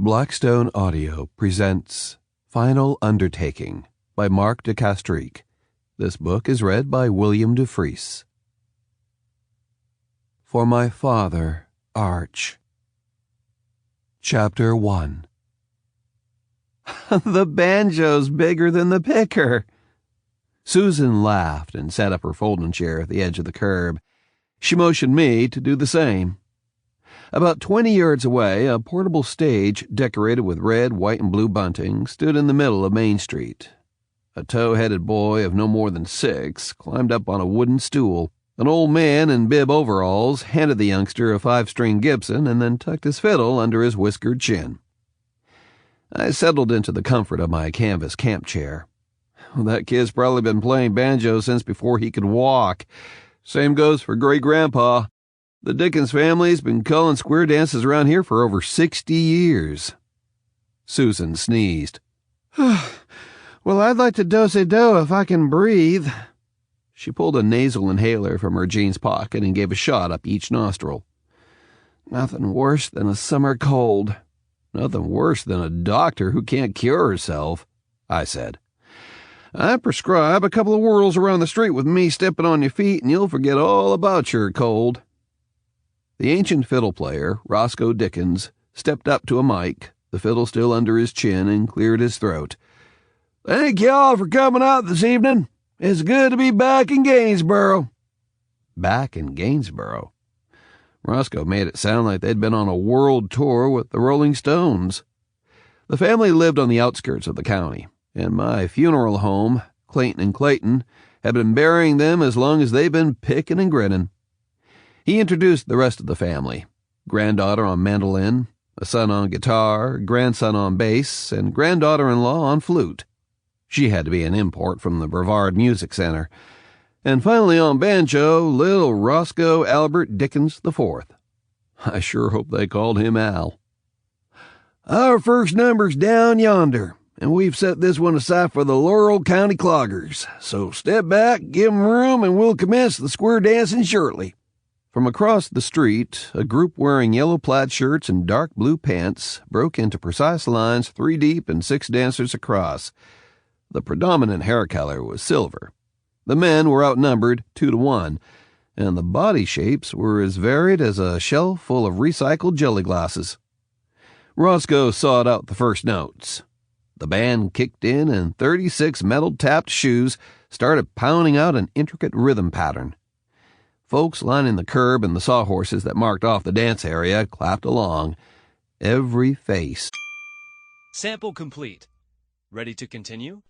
Blackstone Audio presents Final Undertaking by Mark de Castrique. This book is read by William Dufris. For My Father, Arch. Chapter 1. The banjo's bigger than the picker. Susan laughed and sat up her folding chair at the edge of the curb. She motioned me to do the same. About 20 yards away, a portable stage decorated with red, white, and blue bunting stood in the middle of Main Street. A tow-headed boy of no more than 6 climbed up on a wooden stool. An old man in bib overalls handed the youngster a 5-string Gibson and then tucked his fiddle under his whiskered chin. I settled into the comfort of my canvas camp chair. That kid's probably been playing banjo since before he could walk. Same goes for Great-Grandpa. The Dickens family's been calling square dances around here for over 60 years. Susan sneezed. Well, I'd like to do-se-do if I can breathe. She pulled a nasal inhaler from her jeans pocket and gave a shot up each nostril. Nothing worse than a summer cold. Nothing worse than a doctor who can't cure herself, I said. I prescribe a couple of whirls around the street with me stepping on your feet and you'll forget all about your cold. The ancient fiddle player, Roscoe Dickens, stepped up to a mic, the fiddle still under his chin, and cleared his throat. Thank y'all for coming out this evening. It's good to be back in Gainesboro. Back in Gainesboro? Roscoe made it sound like they'd been on a world tour with the Rolling Stones. The family lived on the outskirts of the county, and my funeral home, Clayton and Clayton, had been burying them as long as they'd been picking and grinning. He introduced the rest of the family, granddaughter on mandolin, a son on guitar, grandson on bass, and granddaughter-in-law on flute. She had to be an import from the Brevard Music Center. And finally on banjo, little Roscoe Albert Dickens IV. I sure hope they called him Al. Our first number's down yonder, and we've set this one aside for the Laurel County Cloggers. So step back, give 'em room, and we'll commence the square dancing shortly. From across the street, a group wearing yellow plaid shirts and dark blue pants broke into precise lines 3 deep and 6 dancers across. The predominant hair color was silver. The men were outnumbered 2 to 1, and the body shapes were as varied as a shelf full of recycled jelly glasses. Roscoe sawed out the first notes. The band kicked in, and 36 metal-tapped shoes started pounding out an intricate rhythm pattern. Folks lining the curb and the sawhorses that marked off the dance area clapped along. Every face. Sample complete. Ready to continue?